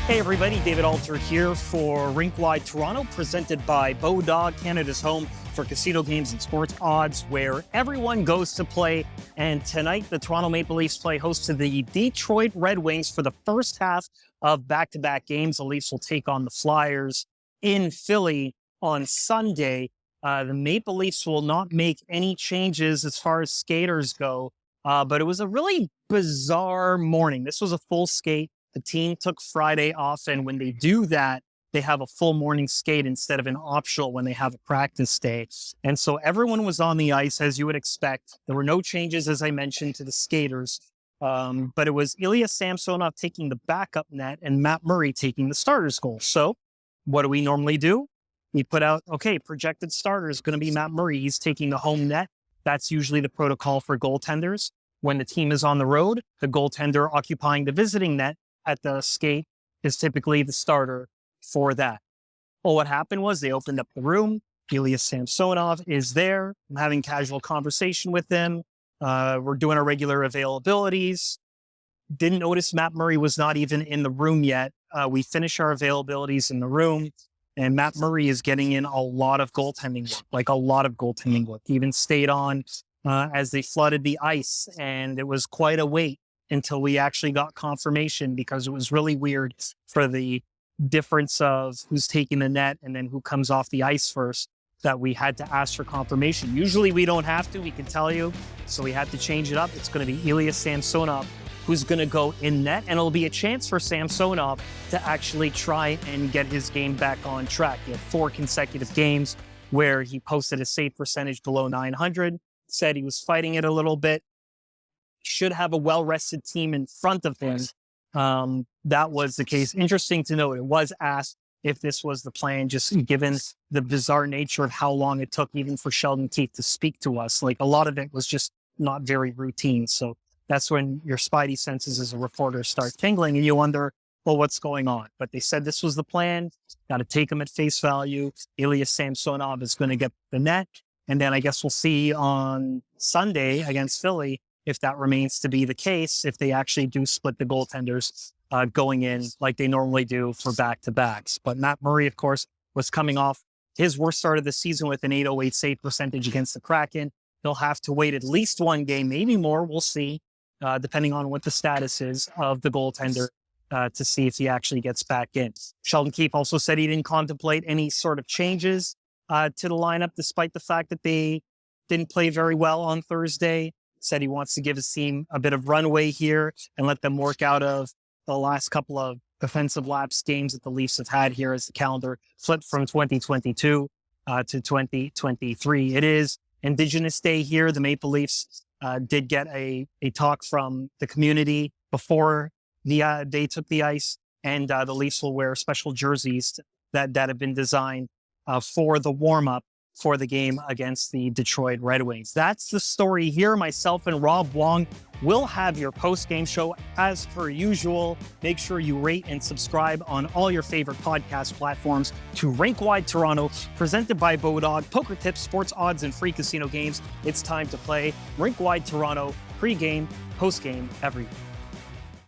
Hey everybody, David Alter here for Rink-wide Toronto, presented by Bodog, Canada's home for casino games and sports odds, where everyone goes to play. And tonight, the Toronto Maple Leafs play host to the Detroit Red Wings for the first half of back-to-back games. The Leafs will take on the Flyers in Philly on Sunday. The Maple Leafs will not make any changes as far as skaters go, but it was a really bizarre morning. This was a full skate. The team took Friday off, and when they do that, they have a full morning skate instead of an optional when they have a practice day. And so everyone was on the ice, as you would expect. There were no changes, as I mentioned, to the skaters, but it was Ilya Samsonov taking the backup net and Matt Murray taking the starter's goal. So what do we normally do? We put out, okay, projected starter is going to be Matt Murray. He's taking the home net. That's usually the protocol for goaltenders. When the team is on the road, the goaltender occupying the visiting net at the skate is typically the starter for that. Well, what happened was they opened up the room. Ilya Samsonov is there. I'm having casual conversation with him. We're doing our regular availabilities. Didn't notice Matt Murray was not even in the room yet. We finish our availabilities in the room, and Matt Murray is getting in a lot of goaltending work, like a lot of goaltending work. He even stayed on as they flooded the ice, and it was quite a wait until we actually got confirmation, because it was really weird for the difference of who's taking the net and then who comes off the ice first, that we had to ask for confirmation. Usually we don't have to, we can tell you. So we had to change it up. It's going to be Ilya Samsonov who's going to go in net, and it'll be a chance for Samsonov to actually try and get his game back on track. He had 4 consecutive games where he posted a save percentage below 900, said he was fighting it a little bit. Should have a well-rested team in front of him. That was the case. Interesting to note, it was asked if this was the plan, just given the bizarre nature of how long it took even for Sheldon Keefe to speak to us. Like, a lot of it was just not very routine. So that's when your spidey senses as a reporter start tingling and you wonder, well, what's going on? But they said this was the plan. Got to take them at face value. Ilya Samsonov is going to get the net. And then I guess we'll see on Sunday against Philly if that remains to be the case, if they actually do split the goaltenders going in like they normally do for back-to-backs. But Matt Murray, of course, was coming off his worst start of the season with an .808 save percentage against the Kraken. He'll have to wait at least one game, maybe more. We'll see, depending on what the status is of the goaltender, to see if he actually gets back in. Sheldon Keefe also said he didn't contemplate any sort of changes to the lineup, despite the fact that they didn't play very well on Thursday. Said he wants to give his team a bit of runway here and let them work out of the last couple of defensive lapse games that the Leafs have had here as the calendar flipped from 2022 to 2023. It is Indigenous Day here. The Maple Leafs did get a talk from the community before they took the ice, and the Leafs will wear special jerseys that have been designed for the warm-up for the game against the Detroit Red Wings. That's the story here. Myself and Rob Wong will have your post-game show as per usual. Make sure you rate and subscribe on all your favorite podcast platforms to Rink-wide Toronto, presented by Bodog. Poker tips, sports odds, and free casino games. It's time to play Rink-wide Toronto, pre-game, post-game, every